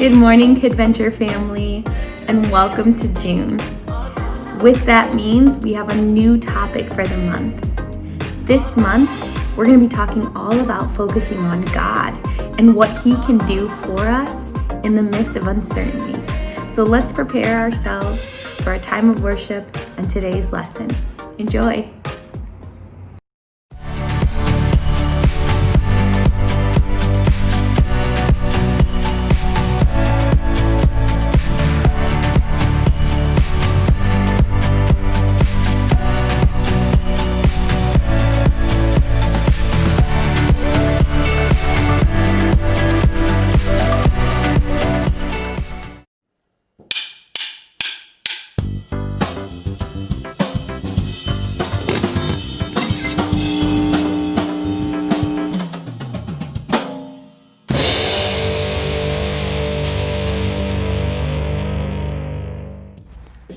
Good morning, Kidventure family, and welcome to June. With that means we have a new topic for the month. This month, we're going to be talking all about focusing on God and what He can do for us in the midst of uncertainty. So let's prepare ourselves for a time of worship and today's lesson. Enjoy.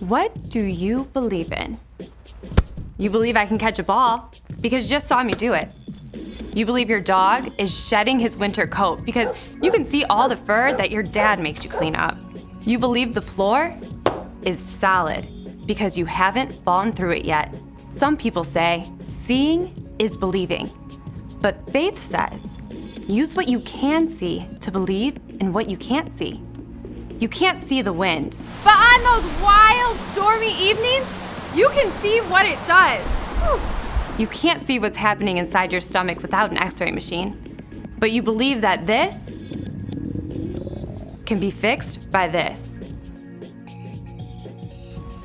What do you believe in? You believe I can catch a ball because you just saw me do it. You believe your dog is shedding his winter coat because you can see all the fur that your dad makes you clean up. You believe the floor is solid because you haven't fallen through it yet. Some people say seeing is believing, but faith says use what you can see to believe in what you can't see. You can't see the wind, but on those wild, stormy evenings, you can see what it does. Whew. You can't see what's happening inside your stomach without an x-ray machine, but you believe that this can be fixed by this.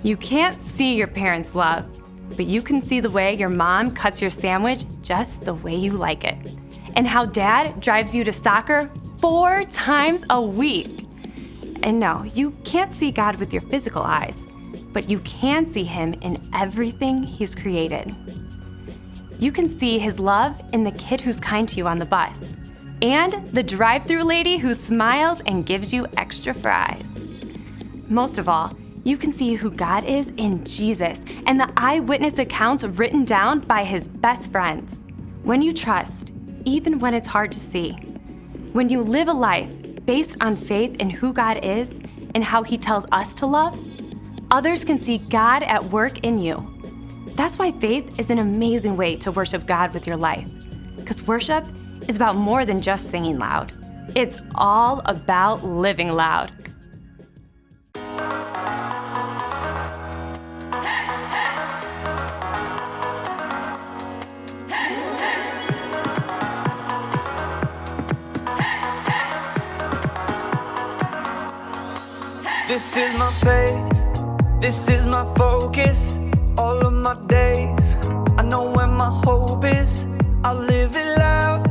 You can't see your parents' love, but you can see the way your mom cuts your sandwich just the way you like it, and how dad drives you to soccer 4 times a week. And no, you can't see God with your physical eyes, but you can see Him in everything He's created. You can see His love in the kid who's kind to you on the bus, and the drive-thru lady who smiles and gives you extra fries. Most of all, you can see who God is in Jesus and the eyewitness accounts written down by His best friends. When you trust, even when it's hard to see, when you live a life based on faith in who God is and how He tells us to love, others can see God at work in you. That's why faith is an amazing way to worship God with your life. Because worship is about more than just singing loud. It's all about living loud. This is my faith, this is my focus, all of my days. I know where my hope is, I'll live it loud,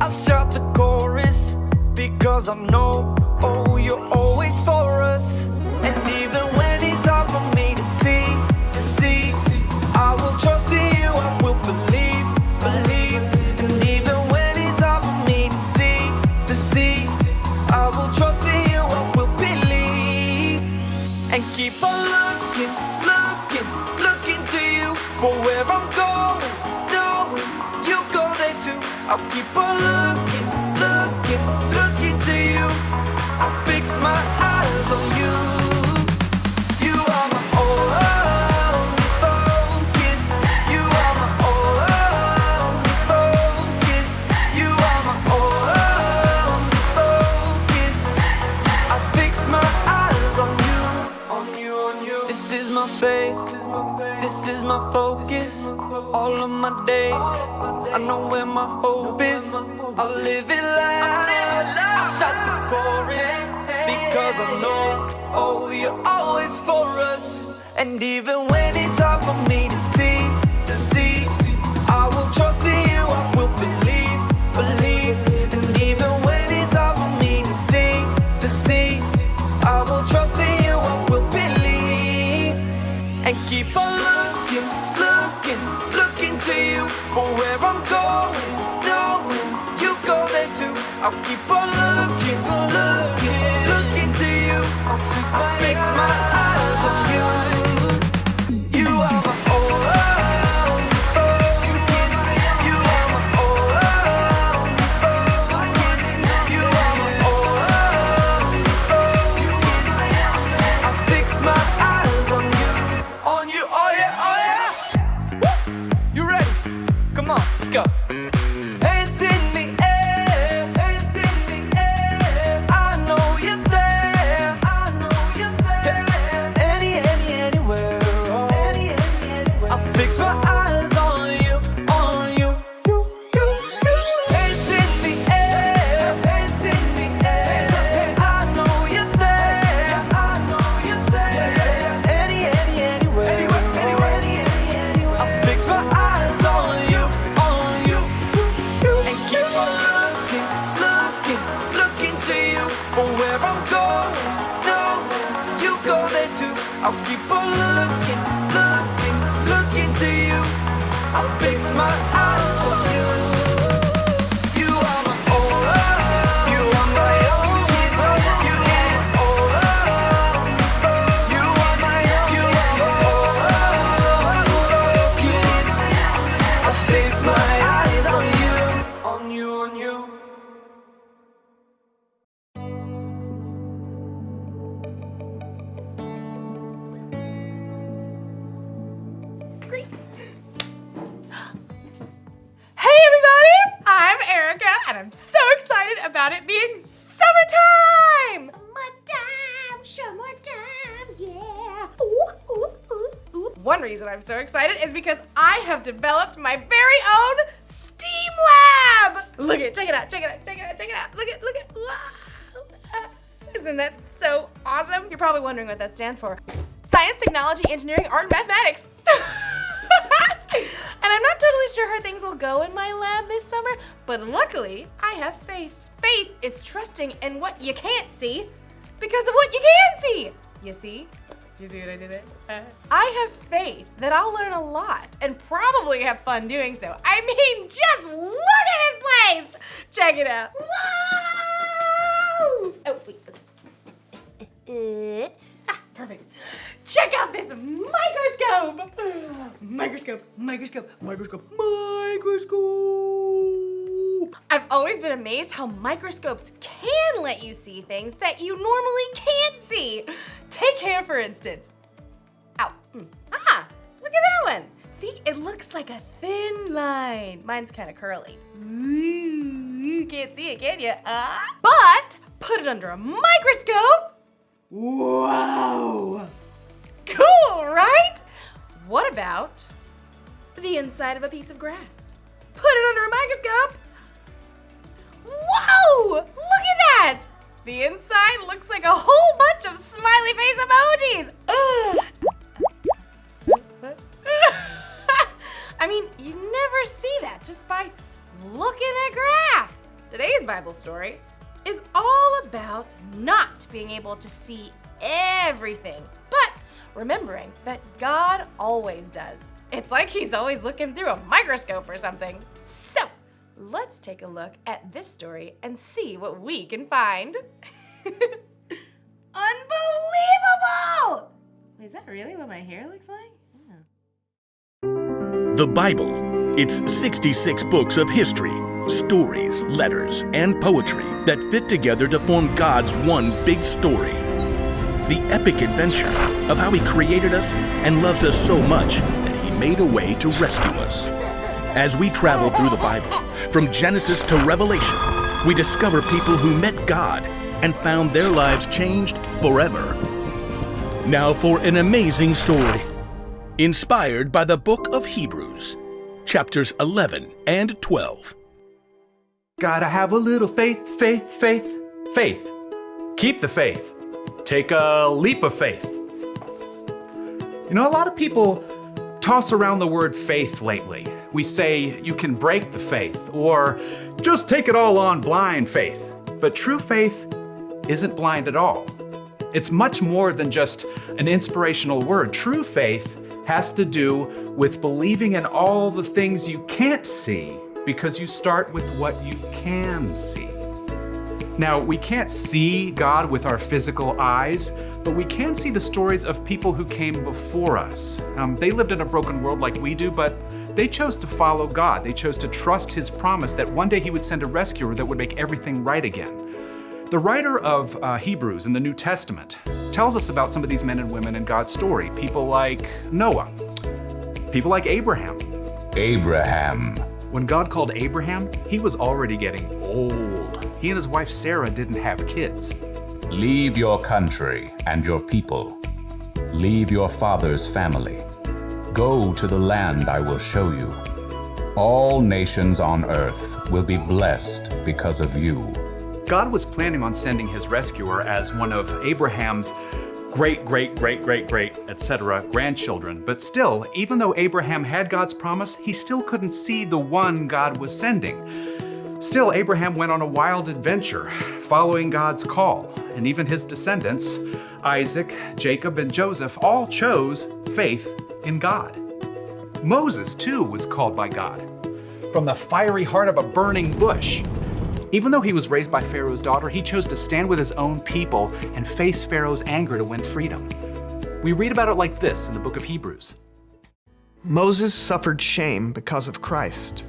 I'll shout the chorus, because I know, oh, you're always for us. And even when it's hard for me to see, I will trust in you, I will believe. And even when it's hard for me to see, I will trust in you, I will believe. And keep on looking to you for where I'm going, knowing you go there too. I'll keep on looking to you. I fix my eyes on you. You are my only focus. You are my only focus. You are my only focus. I fix my eyes on you. This is my faith, this is my focus, all of my days. I know where my hope is, I'll live it loud, I'll shout the chorus, because I know, oh, you're always for us. And even when it's hard for me to see, I will trust in you, I will believe. And even when it's hard for me to see, I will trust in you, I will believe. And keep on looking to you for where I'm going, knowing you go there too. I'll keep on looking to you. I'll fix my eyes on you. You are my only focus. You are my only focus. You are my only Hey everybody, I'm Erica and I'm so excited about it being summertime! Summertime, yeah. Ooh, ooh, ooh, ooh. One reason I'm so excited is because I have developed my very own STEAM lab! Look it, check it out, check it out, check it out, check it out. Look it, wow. Isn't that so awesome? You're probably wondering what that stands for. Science, technology, engineering, art, and mathematics. And I'm not totally sure how things will go in my lab this summer, but luckily I have faith. Faith is trusting in what you can't see because of what you can see. You see? You see what I did there? I have faith that I'll learn a lot and probably have fun doing so. I mean, just look at this place! Check it out. Wow! Oh, wait. Perfect. Check out this microscope! Microscope. I've always been amazed how microscopes can let you see things that you normally can't see. Take hair, for instance. Ow. Ah, look at that one. See, it looks like a thin line. Mine's kind of curly. You can't see it, can you? But put it under a microscope. Wow! Cool, right? What about the inside of a piece of grass? Put it under a microscope. Whoa! Look at that! The inside looks like a whole bunch of smiley face emojis. I mean, you never see that just by looking at grass. Today's Bible story is all about not being able to see everything, but remembering that God always does. It's like he's always looking through a microscope or something. So, let's take a look at this story and see what we can find. Unbelievable! Is that really what my hair looks like? The Bible. It's 66 books of history, stories, letters, and poetry that fit together to form God's one big story. The epic adventure of how He created us and loves us so much that He made a way to rescue us. As we travel through the Bible, from Genesis to Revelation, we discover people who met God and found their lives changed forever. Now for an amazing story, inspired by the book of Hebrews, chapters 11 and 12. Gotta have a little faith, faith, faith, faith. Keep the faith. Take a leap of faith. You know, a lot of people toss around the word faith lately. We say you can break the faith, or just take it all on blind faith. But true faith isn't blind at all. It's much more than just an inspirational word. True faith has to do with believing in all the things you can't see, because you start with what you can see. Now, we can't see God with our physical eyes, but we can see the stories of people who came before us. They lived in a broken world like we do, but they chose to follow God. They chose to trust His promise that one day He would send a rescuer that would make everything right again. The writer of Hebrews in the New Testament tells us about some of these men and women in God's story. People like Noah, people like Abraham. When God called Abraham, he was already getting old. He and his wife Sarah didn't have kids. Leave your country and your people. Leave your father's family. Go to the land I will show you. All nations on earth will be blessed because of you. God was planning on sending his rescuer as one of Abraham's great, etc. grandchildren. But still, even though Abraham had God's promise, he still couldn't see the one God was sending. Still, Abraham went on a wild adventure, following God's call. And even his descendants, Isaac, Jacob, and Joseph, all chose faith in God. Moses, too, was called by God from the fiery heart of a burning bush. Even though he was raised by Pharaoh's daughter, he chose to stand with his own people and face Pharaoh's anger to win freedom. We read about it like this in the book of Hebrews. Moses suffered shame because of Christ.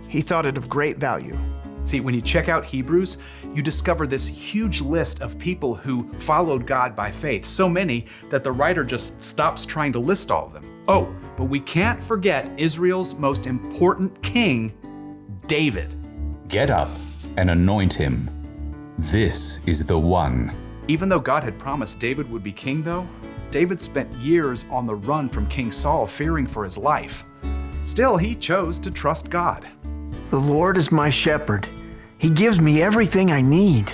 He thought it of great value. See, when you check out Hebrews, you discover this huge list of people who followed God by faith, so many that the writer just stops trying to list all of them. Oh, But we can't forget Israel's most important king, David. Get up and anoint him. This is the one. Even though God had promised David would be king, though, David spent years on the run from King Saul, fearing for his life. Still, he chose to trust God. The Lord is my shepherd. He gives me everything I need.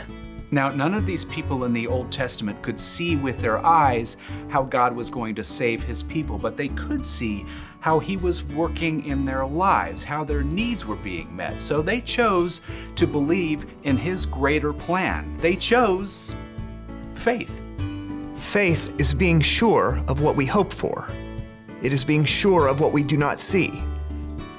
Now, none of these people in the Old Testament could see with their eyes how God was going to save his people, but they could see how he was working in their lives, how their needs were being met. So they chose to believe in his greater plan. They chose faith. Faith is being sure of what we hope for. It is being sure of what we do not see.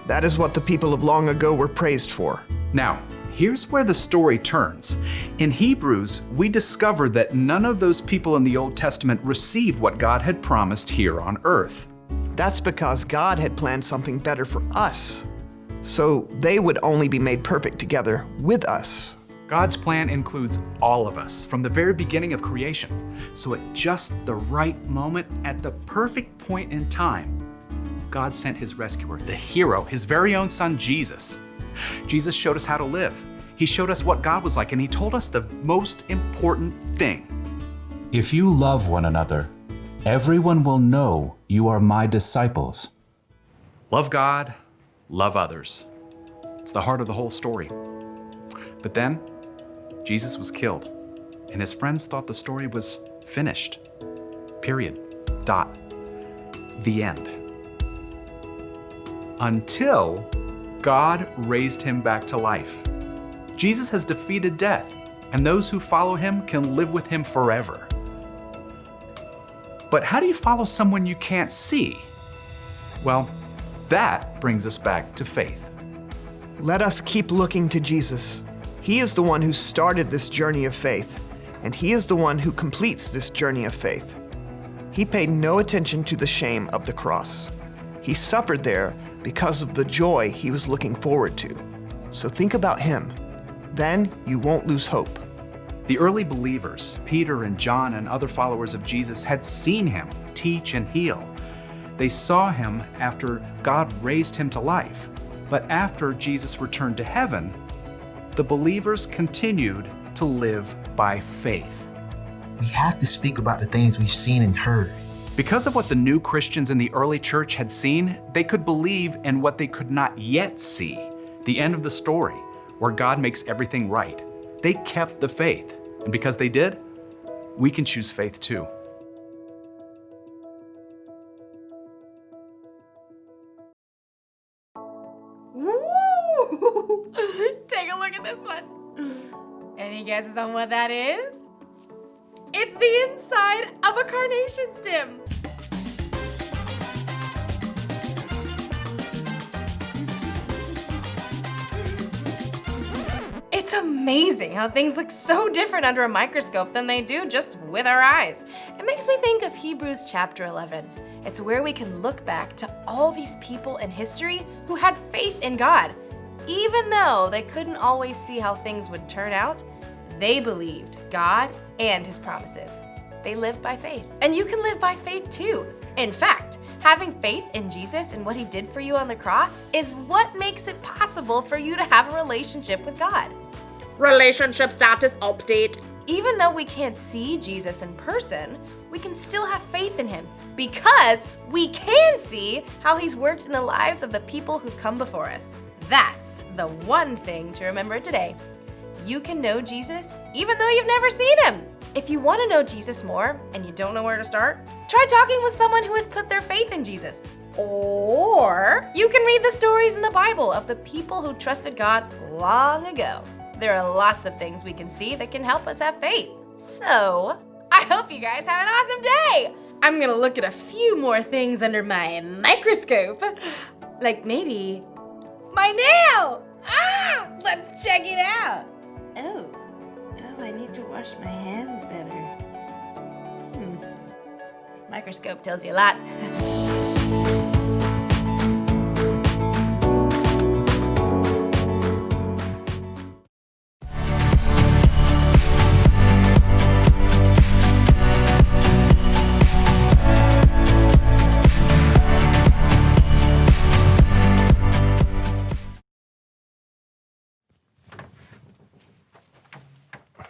That is what the people of long ago were praised for. Now, here's where the story turns. In Hebrews, we discover that none of those people in the Old Testament received what God had promised here on earth. That's because God had planned something better for us, so they would only be made perfect together with us. God's plan includes all of us from the very beginning of creation. So at just the right moment, at the perfect point in time, God sent his rescuer, the hero, his very own son, Jesus. Jesus showed us how to live. He showed us what God was like, and he told us the most important thing. If you love one another, everyone will know you are my disciples. Love God, love others. It's the heart of the whole story. But then, Jesus was killed, and his friends thought the story was finished. Period. Dot. The end. Until God raised him back to life. Jesus has defeated death, and those who follow him can live with him forever. But how do you follow someone you can't see? Well, that brings us back to faith. Let us keep looking to Jesus. He is the one who started this journey of faith, and he is the one who completes this journey of faith. He paid no attention to the shame of the cross. He suffered there because of the joy he was looking forward to. So think about him. Then you won't lose hope. The early believers, Peter and John and other followers of Jesus, had seen him teach and heal. They saw him after God raised him to life. But after Jesus returned to heaven, the believers continued to live by faith. We have to speak about the things we've seen and heard. Because of what the new Christians in the early church had seen, they could believe in what they could not yet see, the end of the story, where God makes everything right. They kept the faith, and because they did, we can choose faith too. Woo! Take a look at this one. Any guesses on what that is? It's the inside of a carnation stem. It's amazing how things look so different under a microscope than they do just with our eyes. It makes me think of Hebrews chapter 11. It's where we can look back to all these people in history who had faith in God. Even though they couldn't always see how things would turn out, they believed God and his promises. They lived by faith. And you can live by faith too. In fact, having faith in Jesus and what he did for you on the cross is what makes it possible for you to have a relationship with God. Relationship status update. Even though we can't see Jesus in person, we can still have faith in him because we can see how he's worked in the lives of the people who've come before us. That's the one thing to remember today. You can know Jesus even though you've never seen him. If you want to know Jesus more and you don't know where to start, try talking with someone who has put their faith in Jesus. Or you can read the stories in the Bible of the people who trusted God long ago. There are lots of things we can see that can help us have faith. So, I hope you guys have an awesome day. I'm gonna look at a few more things under my microscope. Like maybe my nail. Let's check it out. Oh, I need to wash my hands better. This microscope tells you a lot.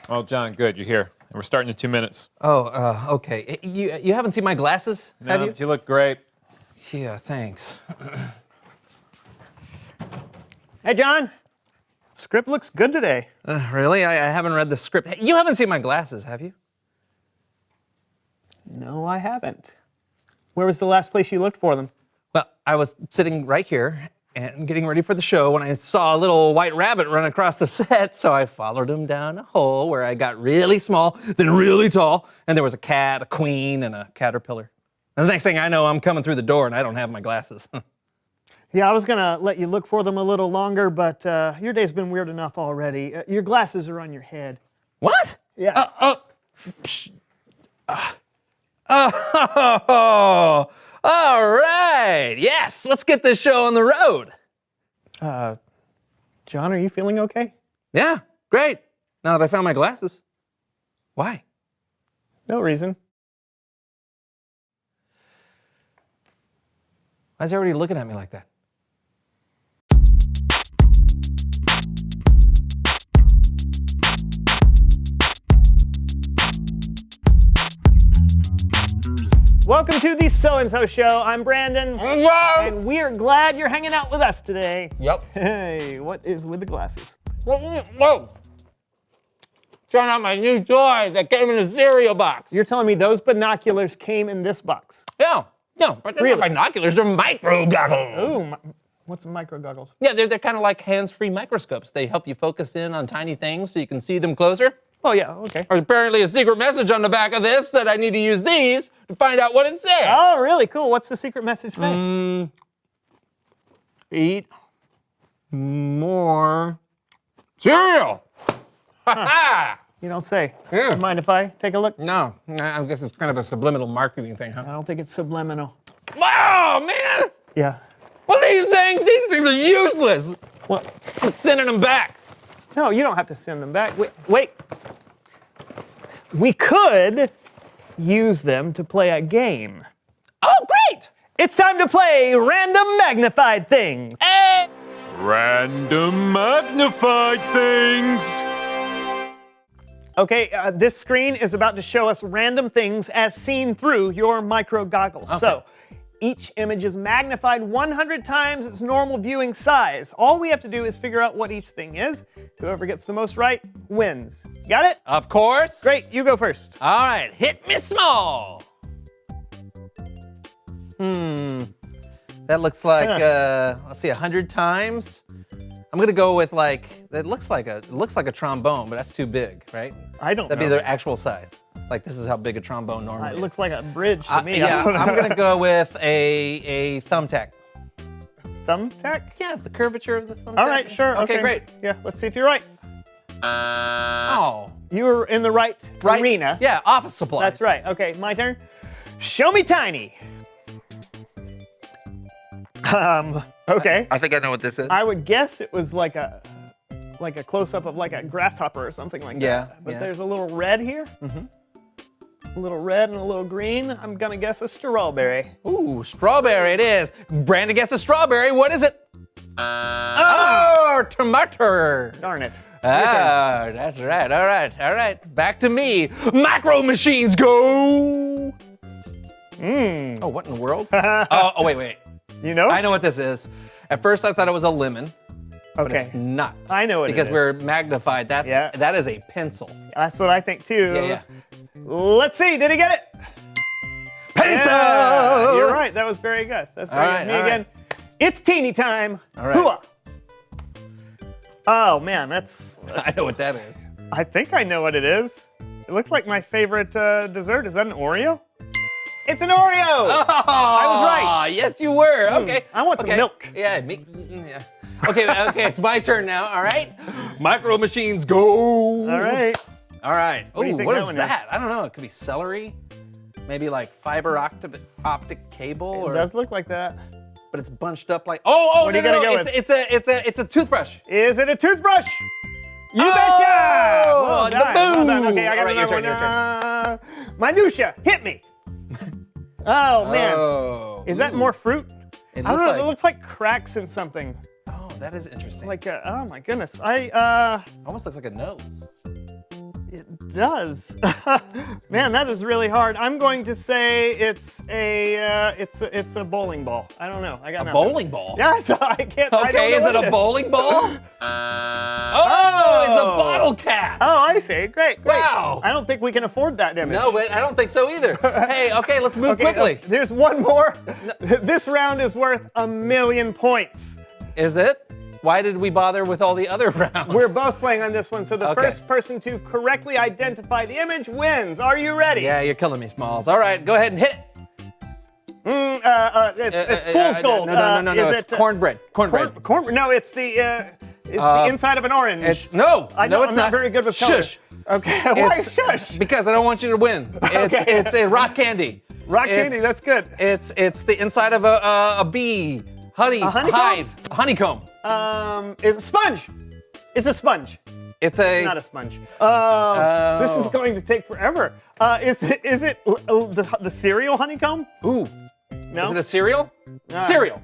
Well, John, good. You're here. And we're starting in 2 minutes. Oh, okay. You haven't seen my glasses, have you? You look great. Yeah, thanks. Hey, John. Script looks good today. Really? I haven't read the script. Hey, you haven't seen my glasses, have you? No, I haven't. Where was the last place you looked for them? Well, I was sitting right here and getting ready for the show when I saw a little white rabbit run across the set, so I followed him down a hole where I got really small, then really tall, and there was a cat, a queen, and a caterpillar. And the next thing I know, I'm coming through the door and I don't have my glasses. Yeah, I was gonna let you look for them a little longer, but your day's been weird enough already. Your glasses are on your head. What? Yeah. Oh, all right. Yes, let's get this show on the road. John, are you feeling okay? Yeah, great. Now that I found my glasses. Why? No reason. Why is everybody looking at me like that? Welcome to the So-and-So Show. I'm Brandon. Hello. And we are glad you're hanging out with us today. Yep. Hey, what is with the glasses? Whoa. Trying out my new toy that came in a cereal box. You're telling me those binoculars came in this box? Yeah, but they're not binoculars, they're micro goggles. Ooh, what's micro goggles? Yeah, they're kind of like hands-free microscopes. They help you focus in on tiny things so you can see them closer. Oh, yeah, okay. There's apparently a secret message on the back of this that I need to use these to find out what it says. Oh, really? Cool. What's the secret message say? Eat more cereal. Ha-ha! You don't say. Yeah. Mind if I take a look? No, I guess it's kind of a subliminal marketing thing, huh? I don't think it's subliminal. Wow, man! Yeah. What are these things? These things are useless. Well, I'm sending them back. no, you don't have to send them back. Wait. We could use them to play a game. Oh, great! It's time to play Random Magnified Things. Hey! Random magnified things. Okay, this screen is about to show us random things as seen through your micro goggles. Okay. So, each image is magnified 100 times its normal viewing size. All we have to do is figure out what each thing is. Whoever gets the most right wins. Got it? Of course. Great, you go first. All right, hit me small. That looks like, let's see, 100 times. I'm gonna go with it looks like a trombone, but that's too big, right? I don't That'd know. be their actual size. Like this is how big a trombone normally It is. looks like a bridge to me. Yeah, I'm gonna go with a thumbtack. Thumbtack? Yeah, the curvature of the thumbtack. All right, sure. Okay, great. Yeah, let's see if you're right. Oh. You were in the right arena. Yeah, office supplies. That's right. Okay, my turn. Show me tiny. Okay. I think I know what this is. I would guess it was like a close-up of like a grasshopper or something like that. But there's a little red here. A little red and a little green. I'm gonna guess a strawberry. Ooh, strawberry it is. Brandon guesses strawberry. What is it? Oh, tomato. Darn it. Ah, that's right. All right. Back to me. Macro machines go. Oh, what in the world? Oh, wait. You know? I know what this is. At first, I thought it was a lemon. But Okay. it's not. I know what it because is. we're magnified. That is a pencil. That's what I think too. Yeah. Let's see. Did he get it? Pencil. Yeah, you're right. That was very good. That's very All good. right, Me all again. It's teeny time. All right. Hooah. Oh man, that's. I know what that is. I think I know what it is. It looks like my favorite dessert. Is that an Oreo? It's an Oreo. Oh, I was right. Yes, you were. Okay. I want some milk. Yeah, yeah. Okay, it's my turn now. All right. Micro machines go. All right. What do you think what that is one that? I don't know. It could be celery. Maybe like fiber optic cable. It does look like that. But it's bunched up like. Oh, What are you gonna go with? It's a toothbrush. Is it a toothbrush? You betcha! Well done. Well done. Okay, I got another one. Your turn. Minutia, hit me. Oh man, Oh. is that more fruit? It I don't looks know. like- It looks like cracks in something. Oh, that is interesting. Like oh my goodness. I almost looks like a nose. It does. Man, that is really hard. I'm going to say it's a bowling ball. I don't know. I got nothing. Bowling ball? Yeah, I can't. I don't Okay, know is what it a bowling ball? It's a bottle cap. Oh, I see. Great. Wow. I don't think we can afford that image. No, but I don't think so either. Hey, okay, let's move quickly. There's one more. This round is worth 1,000,000 points. Is it? Why did we bother with all the other rounds? We're both playing on this one, so the Okay. first person to correctly identify the image wins. Are you ready? Yeah, you're killing me, Smalls. All right, go ahead and hit it. It's fool's gold. No, Is it's cornbread. Cornbread. No, it's the inside of an orange. It's I'm not not very good with color. Shush. Okay, why It's- shush? Because I don't want you to win. It's a rock candy. Rock candy, that's good. It's the inside of a bee. Honey, A honeycomb? hive, honeycomb. It's a sponge. It's a sponge. It's not a sponge. This is going to take forever. Is it the cereal honeycomb? Ooh. No. Is it a cereal? Cereal.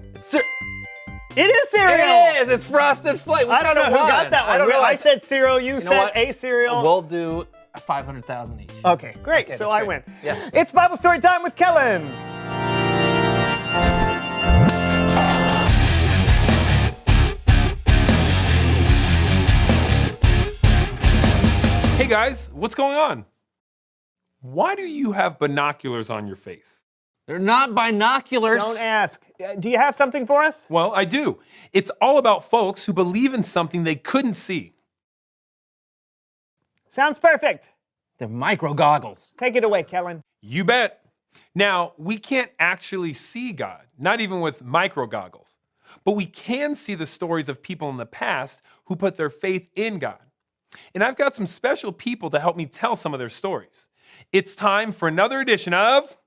It is cereal. It is. It's Frosted Flake. I don't know who got that one. I said cereal. You said what? a cereal. We'll do 500,000 each. Okay, great. Okay, so that's I great. win. Yeah. It's Bible story time with Kellen. Hey guys, what's going on? Why do you have binoculars on your face? They're not binoculars. Don't ask. Do you have something for us? Well, I do. It's all about folks who believe in something they couldn't see. Sounds perfect. They're micro goggles. Take it away, Kellen. You bet. Now, we can't actually see God, not even with micro goggles. But we can see the stories of people in the past who put their faith in God. And I've got some special people to help me tell some of their stories. It's time for another edition of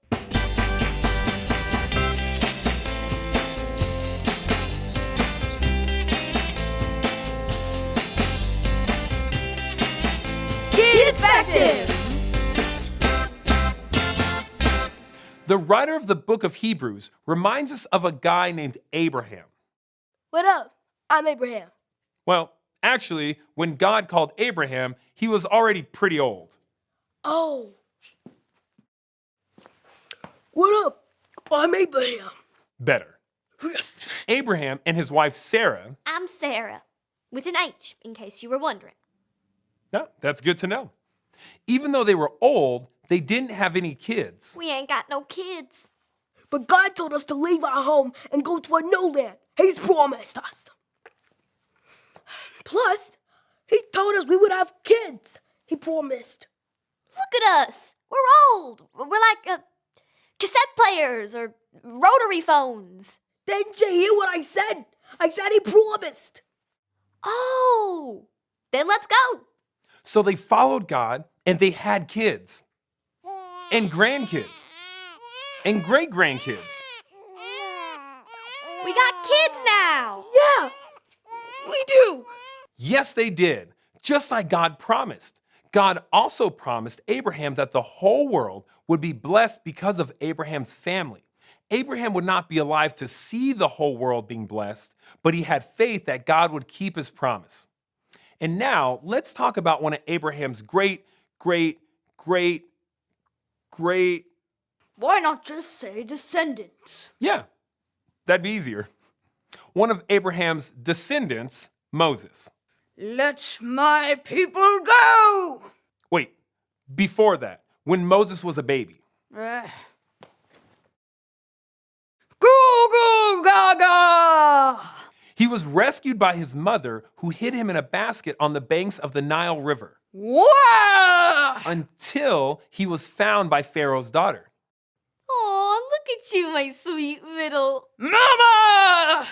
Kidventure! The writer of the book of Hebrews reminds us of a guy named Abraham. What up? I'm Abraham. Well, actually, when God called Abraham, he was already pretty old. Oh. What up? I'm Abraham. Better. Abraham and his wife Sarah. I'm Sarah, with an H, in case you were wondering. No, that's good to know. Even though they were old, they didn't have any kids. We ain't got no kids. But God told us to leave our home and go to a new land. He's promised us. Plus, he told us we would have kids. He promised. Look at us. We're old. We're like cassette players or rotary phones. Didn't you hear what I said? I said he promised. Oh, then let's go. So they followed God and they had kids and grandkids and great-grandkids. We got kids now. Yeah, we do. Yes, they did, just like God promised. God also promised Abraham that the whole world would be blessed because of Abraham's family. Abraham would not be alive to see the whole world being blessed, but he had faith that God would keep his promise. And now, let's talk about one of Abraham's great. Why not just say descendants? Yeah, that'd be easier. One of Abraham's descendants, Moses. Let my people go! Wait, before that, when Moses was a baby. Goo goo gaga! He was rescued by his mother, who hid him in a basket on the banks of the Nile River. Wah! Until he was found by Pharaoh's daughter. Oh, look at you, my sweet little Mama!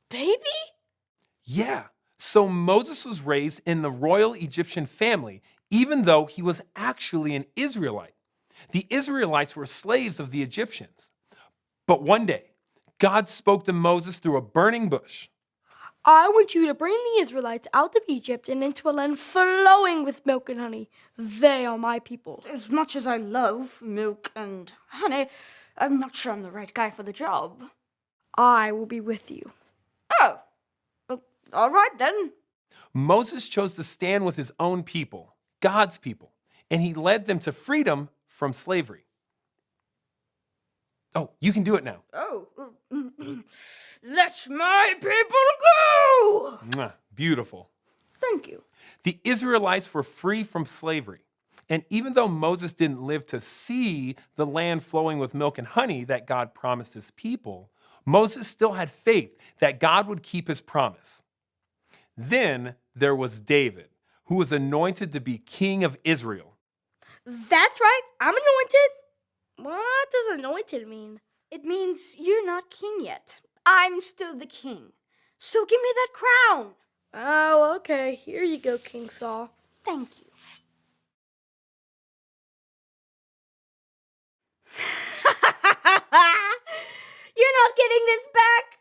baby. Yeah, so Moses was raised in the royal Egyptian family, even though he was actually an Israelite. The Israelites were slaves of the Egyptians. But one day, God spoke to Moses through a burning bush. I want you to bring the Israelites out of Egypt and into a land flowing with milk and honey. They are my people. As much as I love milk and honey, I'm not sure I'm the right guy for the job. I will be with you. Oh, all right then. Moses chose to stand with his own people, God's people, and he led them to freedom from slavery. Oh, you can do it now. Oh, let my people go! Mwah, beautiful. Thank you. The Israelites were free from slavery. And even though Moses didn't live to see the land flowing with milk and honey that God promised his people, Moses still had faith that God would keep his promise. Then there was David, who was anointed to be king of Israel. That's right, I'm anointed. What does anointed mean? It means you're not king yet. I'm still the king. So give me that crown. Oh, okay. Here you go, King Saul. Thank you. You're not getting this back.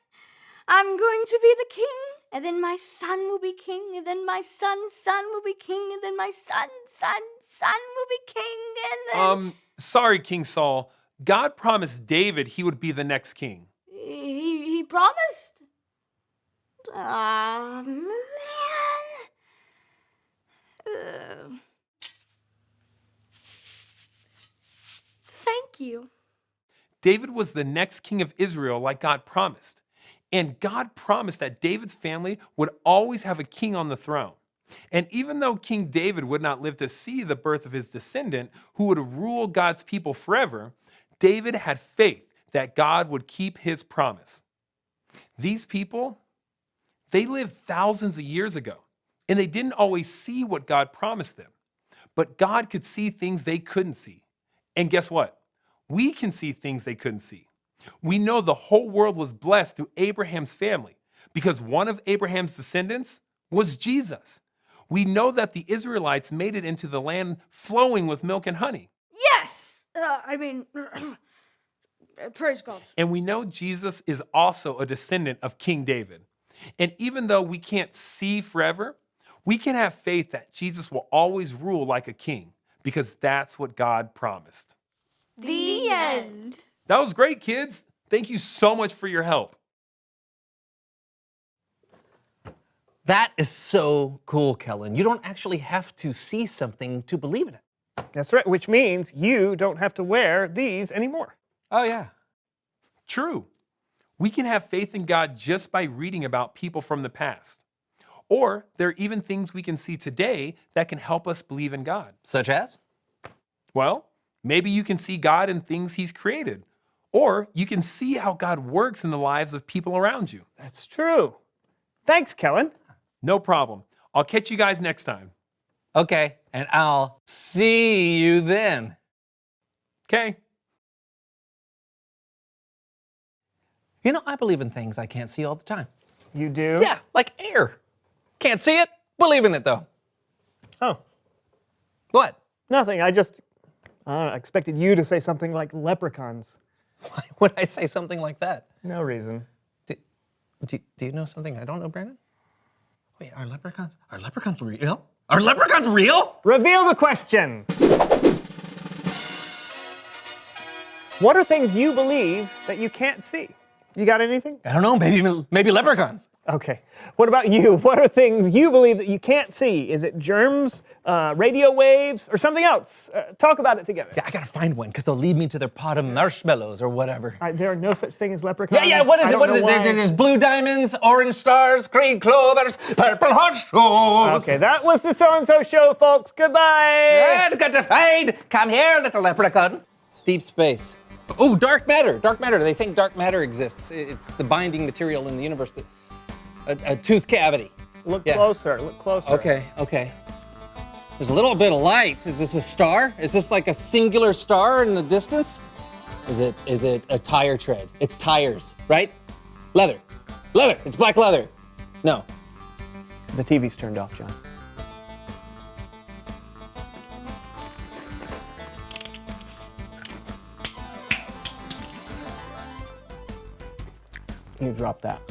I'm going to be the king, and then my son will be king, and then my son's son will be king, and then my son's son will be king, and then... Sorry, King Saul. God promised David he would be the next king. He promised? Ah, man. Thank you. David was the next king of Israel like God promised. And God promised that David's family would always have a king on the throne. And even though King David would not live to see the birth of his descendant who would rule God's people forever, David had faith that God would keep his promise. These people, they lived thousands of years ago, and they didn't always see what God promised them. But God could see things they couldn't see. And guess what? We can see things they couldn't see. We know the whole world was blessed through Abraham's family because one of Abraham's descendants was Jesus. We know that the Israelites made it into the land flowing with milk and honey. Yes! Praise God. And we know Jesus is also a descendant of King David. And even though we can't see forever, we can have faith that Jesus will always rule like a king because that's what God promised. The end. That was great, kids. Thank you so much for your help. That is so cool, Kellen. You don't actually have to see something to believe in it. That's right, which means you don't have to wear these anymore. Oh, yeah. True. We can have faith in God just by reading about people from the past. Or there are even things we can see today that can help us believe in God. Such as? Well, maybe you can see God in things he's created. Or you can see how God works in the lives of people around you. That's true. Thanks, Kellen. No problem. I'll catch you guys next time. Okay, and I'll see you then. Okay. You know, I believe in things I can't see all the time. You do? Yeah, like air. Can't see it, believe in it though. Oh. What? Nothing, I expected you to say something like leprechauns. Why would I say something like that? No reason. Do you know something I don't know, Brandon? Wait, are leprechauns real? Are leprechauns real? Reveal the question. What are things you believe that you can't see? You got anything? I don't know, maybe leprechauns. Okay. What about you? What are things you believe that you can't see? Is it germs, radio waves, or something else? Talk about it together. Yeah, I gotta find one, because they'll lead me to their pot of marshmallows or whatever. There are no such thing as leprechauns. Yeah, what is it? What is it? There's blue diamonds, orange stars, green clovers, purple horseshoes. Okay, that was the So-and-So Show, folks. Goodbye. And got to fade. Come here, little leprechaun. It's deep space. Oh, dark matter. Dark matter. They think dark matter exists. It's the binding material in the universe. A tooth cavity. Look closer. Look closer. Okay. There's a little bit of light. Is this a star? Is this like a singular star in the distance? Is it a tire tread? It's tires, right? Leather. It's black leather. No. The TV's turned off, John. You dropped that.